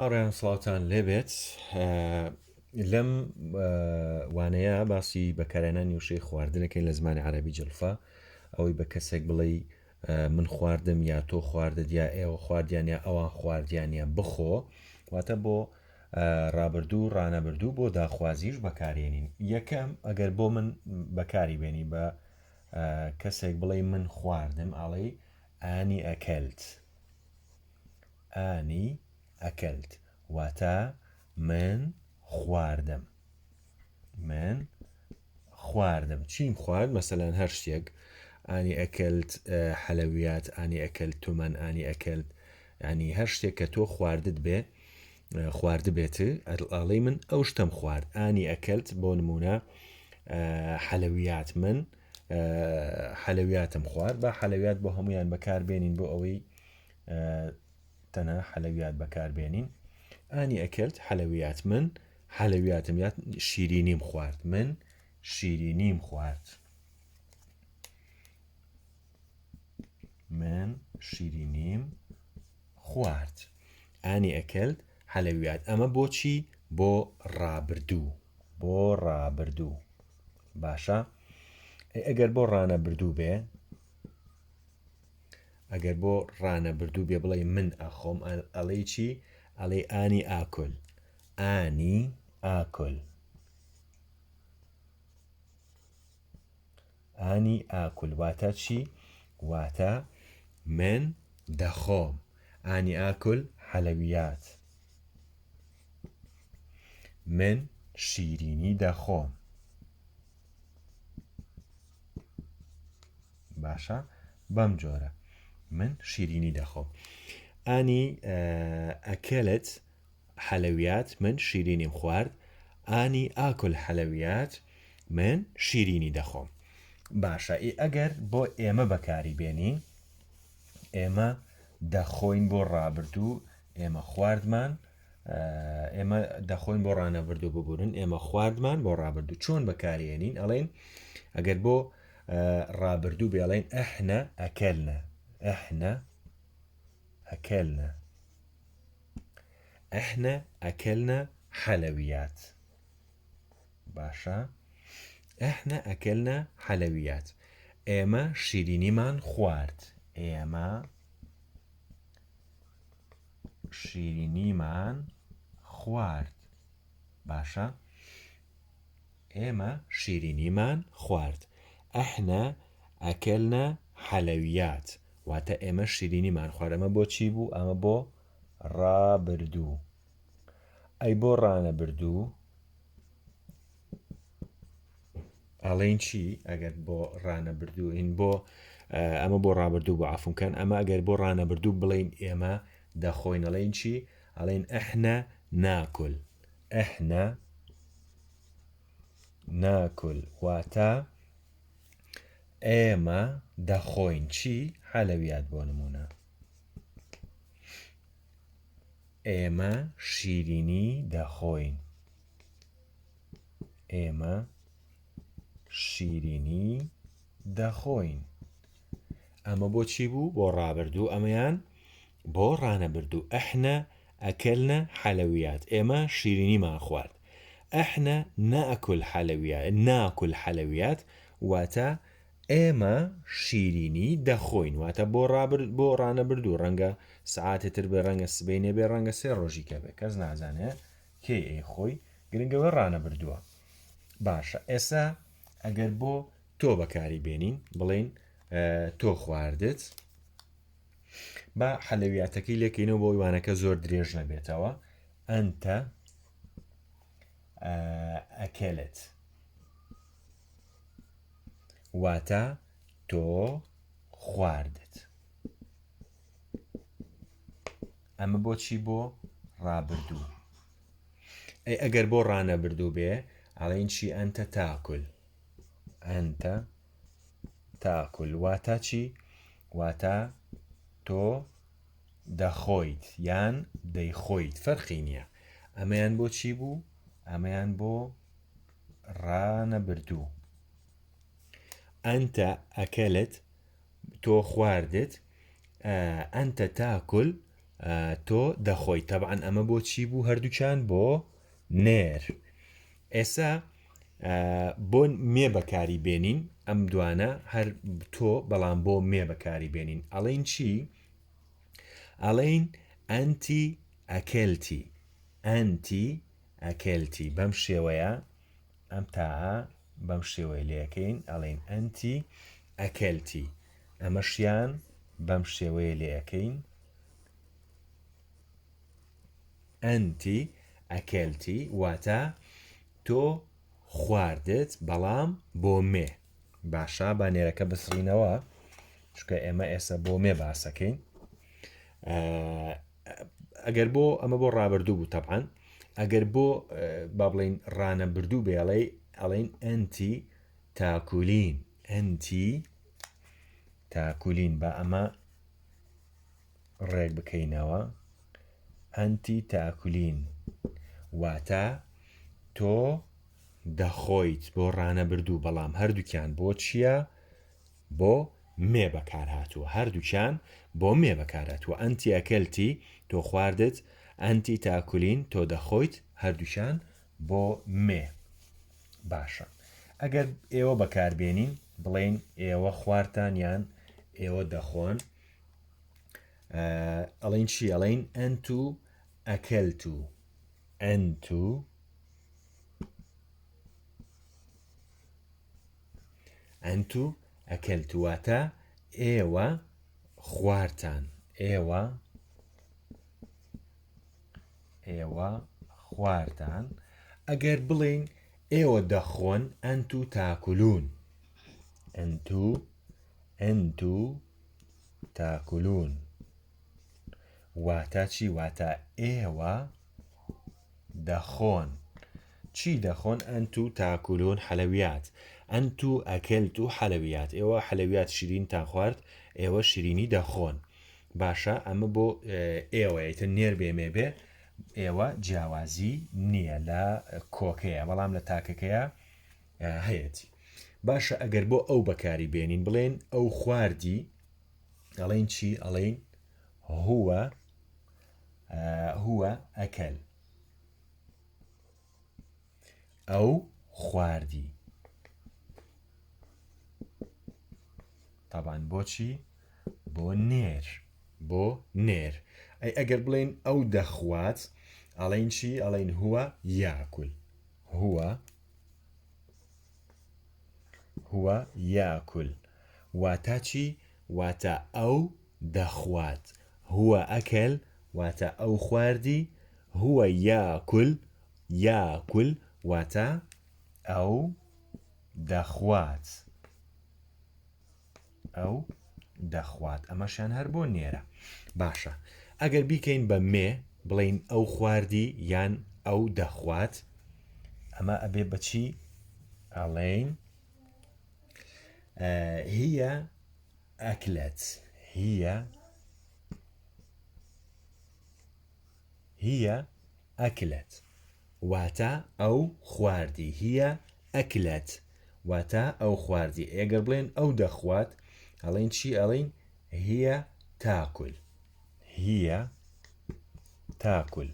هاوڕێیان سڵاوتان لێبێت لەم وانەیە باسی بەکارێنانی وشەی خواردنەکەین لە زمانی عەرەبی جلفە ئەوەی بە کەسێک بڵێ من خواردم یا تۆ خواردت یا ئێوە خواردیان یا ئەوان خواردیانە بخۆ واتە بۆ ڕابردوو ڕانەبردوو بۆ داخوازیش بەکارێنین یەکەم ئەگەر بۆ من بەکاری بێنی بە کەسێک بڵێ من خواردم ئەڵێ ئانی ئەکەلت ئانی ئەکەلت واتە من خواردم چیم خوارد مەسەلەن هەر شتێک ئانی ئەکەلت حەلەویات ئانی ئەکەلت تومەن ئانی ئەکەلت ینی هەر شتێک کە تۆ خواردت بێ خواردبێتە ئەڵێ من ئەو شتم خوارد ئانی ئەکەلت بۆ نمونە حەلەویات من حەلەویاتم خوارد بە حەلەویات بۆ هەمویان بەکاربێنین بۆ ئەوەی تەنها حەلەویات بەکاربێنین ئانی ئەکەلت حەلەویات من حەلەویاتم یات شیرینیم خوارد من شیرینیم خوارد من شیرینیم خوارد ئانی ئەکەلت حەلەویات ئەمە بۆچی بۆ ڕابردوو باشە ئەگەر بۆ ڕانەبردوو بێ ئەگەر بۆ ڕانەبردوو بێ بڵێ من ئەخۆم ئەڵێ چی ئەڵێ ئانی ئاکل ئانی ئاکل ئانی ئاکل واتە چی واتە من دەخۆم ئانی ئاکل حەلەویات من شیرینی دەخۆم باشە بەم جۆرە من شیرینی دەخۆم ئانی ئەکەلت حەلەویات من شیرینیم خوارد ئانی ئاکل حەلەویات من شیرینی دەخۆم باشە ئەگەر بۆ ئێمە بەکاری بێنی ئێمە دەخۆین بۆ ڕابردوو ئێمە خواردمان ئێمە دەخۆین بۆ ڕانەبردوو ببورن ئێمە خواردمان بۆ ڕابردوو چۆن بەکارێنین ئەڵێن ئەگەر بۆ ڕابردوو بێڵێن ئەحنە ئەکەلنە ئەحنە ئەکەلنە ئەحنە ئەکەلنە حەلەویات باشە ئەحنە ئەکەلنە حەلەویات ئێمە شیرینیمان خوارد ئێمە شیرینیمان خوارد باشە ئێمە شیرینیمان خوارد ئەحنە ئەکەلنە حەلەویات واتە ئێمە شیرینیمان خوارد ئەمە بۆ چی بوو ئەمە بۆ ڕابردوو ئەی بۆ ڕانەبردوو ئەڵێن چی ئەگەر بۆ ڕانەبردووین بۆ ئەمە بۆ ڕابردوو بۆ عفونکەن ئەمە ئەگەر بۆ ڕانەبردوو بڵین ئێمە دەخۆین ئەڵێن چی ئەڵێن ئەحنە ناکل ئەحنە ناکل واتە ئێمە دەخۆین چی حەلەویات بۆ نمونە ئێمە شیرینی دەخۆین ئێمە شیرینی دەخۆین ئەمە بۆ چی بوو بۆ ڕابردوو ئەمەیان بۆ ڕانەبردوو ئەحنە ئەکەلنە حەلەویات ئێمە شیرینیمان خوارد ئەحنە ناکل حەلەویات واتە ئێمە شیرینی دەخۆین واتە بۆ ڕانەبردوو ڕەنگە سعاتێتر بێ ڕەنگە سبەینێ بێ ڕەنگە سێ ڕۆژی کە بێ کەس نازانێت کێ ئەی خۆی گرنگەوە ڕانەبردووە باشە ئێستا ئەگەر بۆ تۆ بەکاری بێنین بڵێن تۆ خواردت بە حەلەویاتەکەی لێکەینەوە بۆ وانەکە زۆر درێژ نەبێتەوە ئەنتە ئەکەلت واتە تۆ خواردت ئەمە بۆچی بۆ ڕابردوو ئەگەر بۆ ڕانەبردوو بێ ئەڵێن چی ئەنتە تاکل واتە چی واتە تۆ دەخۆیت یان دەیخۆیت فەرقی نییە ئەمەیان بۆ چی بوو ئەمەیان بۆ ڕانەبردوو ئەنتە ئەکەلت تۆ خواردت ئەنتە تاکل تۆ دەخۆی تەبعاً ئەمە بۆ چی بوو هەردووچان بۆ نێر ئێستا بۆ مێ بەکاری بێنین ئەم دوانە هەر تۆ بەڵام بۆ مێ بەکاری بێنین ئەڵێن چی ئەڵێن ئەنتی ئەکلتی ئەنتی ئەکلتی بەم شێوەیە ئەم تاها بەم شێوەیە لێەکەین ئەڵێن ئەنتی ئەکلتی ئەمەشیان بەم شێوەیە لێەکەین ئەنتی ئەکلتی واتە تۆ خواردت بەڵام بۆ مێ باشە بانێرەکە بسڕینەوە چکە ئێمە ئێستا بۆ مێ باسەکەین ئەگەر بۆ ئەمە بۆ ڕابردوو بوو تەبعاً ئەگەر بۆ با بڵێن ڕانە بردوو بێڵێ ئەڵێن ئەنتی تاکولین ئەنتی تاکولین بە ئەمە ڕێک بکەینەوە ئەنتی تاکولین واتە تۆ دەخۆیت بۆ ڕانە بردوو بەڵام هەردووکیان بۆ چییە بۆ مێ بەکار هاتووە هەردووچیان بۆ مێ بەکار هاتووە ئەنتی ئەکلتی تۆ خواردت ئەنتی تاکولین تۆ دەخۆیت هەردووچیان بۆ مێ باشە ئەگەر ئێوە بەکاربێنین بڵێن ئێوە خواردتان یان ئێوە دەخۆن ئەڵێن چی ئەڵێن ئەنتو ئەکلتو ئەنتو ئەنتو ئەکلتو واتە ئێوە خواردتان ئێوە خواردتان ئەگەر بڵێن ئێوە دەخۆن ئەنتو تاکولون ئەنتو تاکولون واتە چی واتە ئێوە دەخۆن چی دەخۆن ئەنتو تاکولون حەلەویات ئەنتو ئەکلتو حەلەویات ئێوە حەلەویات شیرینتان خوارد ئێوە شیرینی دەخۆن باشە ئەمە بۆ ئێوەیتە نێر بێمێ بێ ئێوە جیاوازی نییە لە کۆکەیە بەڵام لە تاکەکەیە هەیەی باشە ئەگەر بۆ ئەو بەکاری بێنین بڵێن ئەو خواردی ئەڵێن چی ئەڵێن هووە ئەکەل ئەو خواردی طبعاً بۆچی بۆ نێر ئەگەر بڵێن ئەو دەخوات ئەڵێن چی ئەڵێن هووە یاکول واتە چی واتە ئەو دەخوات هووە ئەکەل واتە ئەو خواردی هووە یاکول واتە ئەو دەخوات ئەمەشیان هەر بۆ نێرە باشە ئەگەر بیکەین بە مێ بڵین ئەو خواردی یان ئەو دەخوات ئەمە ئەبێ بەچی ئەڵێن هي ئەکلت واتە ئەو خواردی هي ئەکلت واتە ئەو خواردی ئێگەر بڵێن ئەو دەخوات ئەڵێن چی ئەڵێن هي تاکل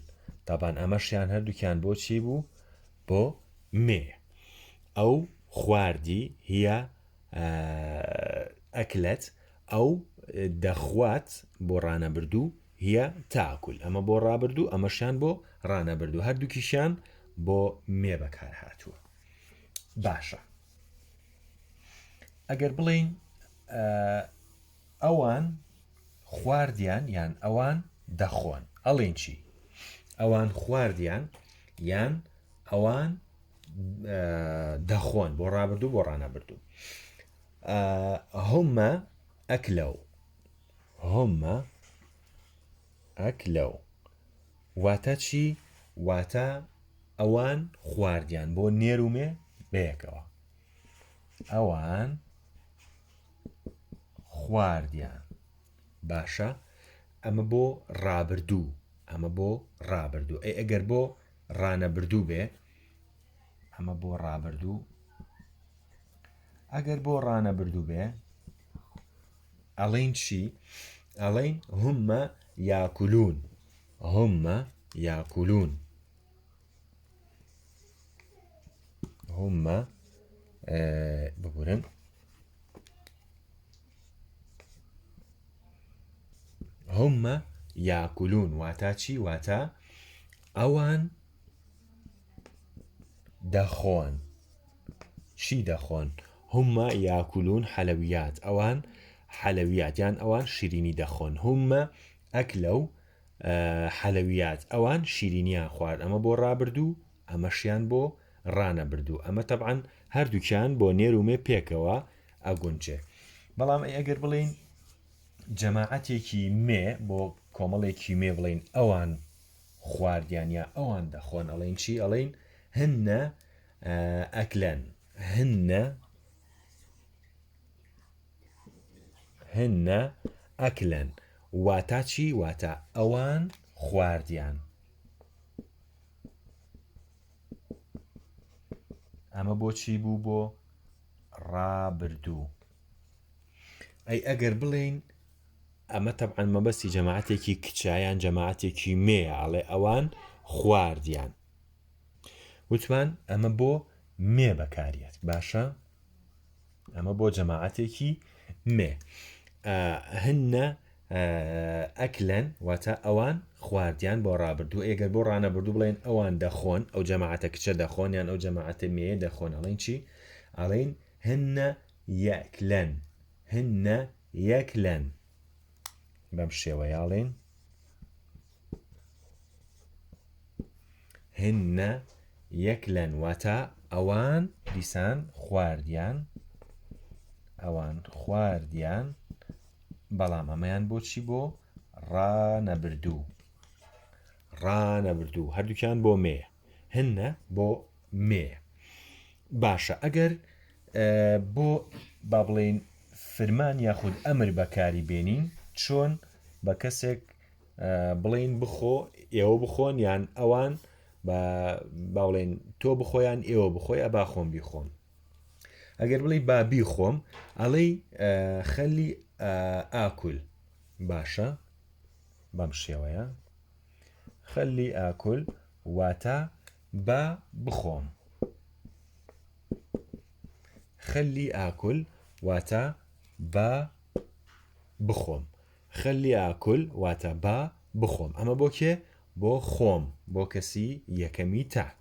تابان ئەمەشیان هەردووکیان بۆ چی بوو بۆ مێ ئەو خواردی هي ئەکلت ئەو دەخوات بۆ ڕانەبردوو هي تاکل ئەمە بۆ ڕابردوو ئەمەشیان بۆ ڕانەبردوو هەردووکیشیان بۆ مێ بەکار هاتووە باشە ئەگەر بڵین ئەوان خواردیان یان ئەوان دەخۆن ئەڵێن چی ئەوان خواردیان یان ئەوان دەخۆن بۆ ڕابردوو بۆ ڕانەبردوو هما ئەکلەو واتە چی واتە ئەوان خواردیان بۆ نێرومێ بەیەکەوە ئەوان خواردیان باشە ئەمە بۆ ڕابردوو ئەگەر بۆ ڕانەبردوو بێ ئەمە بۆ ڕابردوو ئەگەر بۆ ڕانەبردوو بێ ئەڵێن چی ئەڵێن هما ياكلون هم ياكلون هم ببورن هم ياكلون واتا چی واتا ئەوان دەخۆن چی دەخۆن هم ياكلون حلويات ئەوان حلويات یان ئەوان شیرینی دەخۆن هم ئەکلەو حلويات ئەوان شیرینیان خوارد ئەمە بۆ ڕابردوو ئەمەشیان بۆ ڕانەبردوو ئەمە تەبعاً هەردووکیان بۆ نێر و مێ پێکەوە ئەگونجێ بەڵام ئەگەر بڵین جەماعەتێکی مێ بۆ کۆمەڵێکی مێ بڵین ئەوان خواردیان یا ئەوان دەخۆن ئەڵێن چی ئەڵێن هن ئەکلەن هن ئەکلەن واتا چی واتا ئەوان خواردیان ئەمە بۆچی بوو بۆ ڕابردوو ئەی ئەگەر بڵین ئەمە تەبعاً مەبەستی جەماعەتێکی کچایان جەماعەتێکی مێیە ئەڵێ ئەوان خواردیان وتمان ئەمە بۆ مێ بەکارێت باشە ئەمە بۆ جەماعەتێکی مێ هن ئەکلەن واتە ئەوان خواردیان بۆ ڕابردوو ئێگەر بۆ ڕانەبردوو بڵێن ئەوان دەخۆن ئەو جەماعەتە کچە دەخۆن یان ئەو جەماعەتە مێیە دەخۆن ئەڵێن چی ئەڵێن هن یەکلەن هن یەکلەن بەم شێوەیاڵێن هن یەکلەن واتە ئەوان دیسان خواردیان ئەوان خواردیان بەڵام ئەمەیان بۆچی بۆ ڕانەبردوو هەردووکیان بۆ مێ هنە بۆ مێ باشە ئەگەر بۆ با بڵێن فرمان یاخود ئەمر بەکاری بێنین چۆن بە کەسێک بڵێن بخۆ ئێوە بخۆن یان ئەوان باڵێن تۆ بخۆیان ئێوە بخۆی ئەبا خۆم بیخۆم ئەگەر بڵێ با بیخۆم ئەڵێ خەلی ئاکل باشە بەم شێوەیە خەلی ئاکل واتە با بخۆم خەلی ئاکل واتە با بخۆم خەلی ئاکل واتە با بخۆم ئەمە بۆ کێ بۆ خۆم بۆ کەسی یەکەمی تاک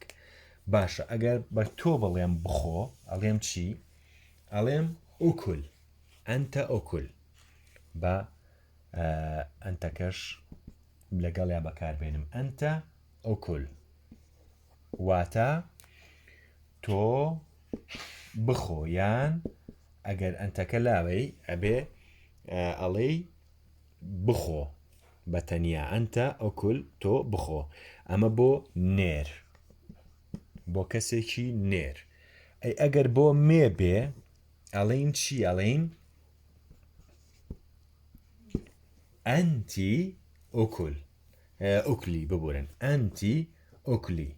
باشە ئەگەر بە تۆ بڵێم بخۆ ئەڵێم چی ئەڵێم ئوکل ئەنتە ئوکل بە ئەنتەکەش لەگەڵیا بەکاربێنم ئەنتە ئوکل واتە تۆ بخۆ یان ئەگەر ئەنتەکە لاوەی ئەبێ ئەڵێ بخۆ بەتەنیا ئەنتە ئوکل تۆ بخۆ ئەمە بۆ نێر بۆ کەسێکی نێر ئەی ئەگەر بۆ مێ بێ ئەڵێن چی ئەڵێن ئەنتی ئوکل ئوکلی ببورن ئەنتی ئوکلی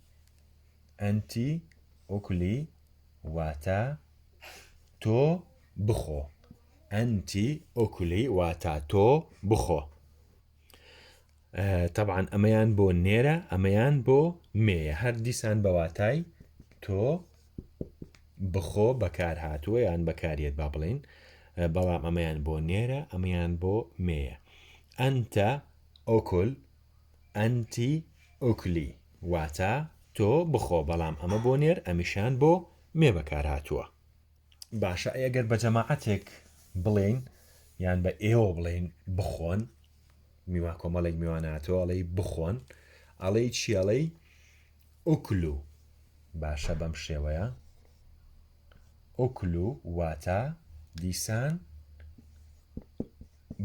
ئەنتی ئوکلی واتە تۆ بخۆ ئەنتی ئوکلی واتە تۆ بخۆ طبعاً ئەمەیان بۆ نێرە ئەمەیان بۆ مێیە هەر دیسان بەواتای تۆ بخۆ بەکار هاتووە یان بەکارێت با بڵێن بەڵام ئەمەیان بۆ نێرە ئەمەیان بۆ مێیە ئەنتە ئوکل ئەنتی ئوکلی واتە تۆ بخۆ بەڵام ئەمە بۆ نێر ئەمیشان بۆ مێ بەکار هاتووە باشە ئەگەر بە جەماعەتێک بڵێن یان بە ئێوە بڵێن بخۆن میوا کۆمەڵێک میواناتەوە ئەڵێ بخۆن ئەڵێ چی ئەڵێ ئوکلو باشە بەم شێوەیە ئوکلو واتە دیسان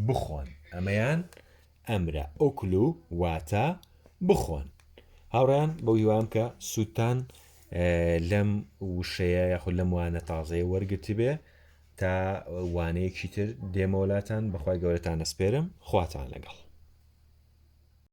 بخۆن ئەمەیان ئەمرە ئوکلو واتە بخۆن هاوڕێیان بەو هیوام کە سووتان لەم وشەیە یاخود لەم وانە تازەیە وەرگرتی بێ تا وانەیەکی تر دێمەوەلاتان بەخوای گەورەتان ئەسپێرم خواتان لەگەڵ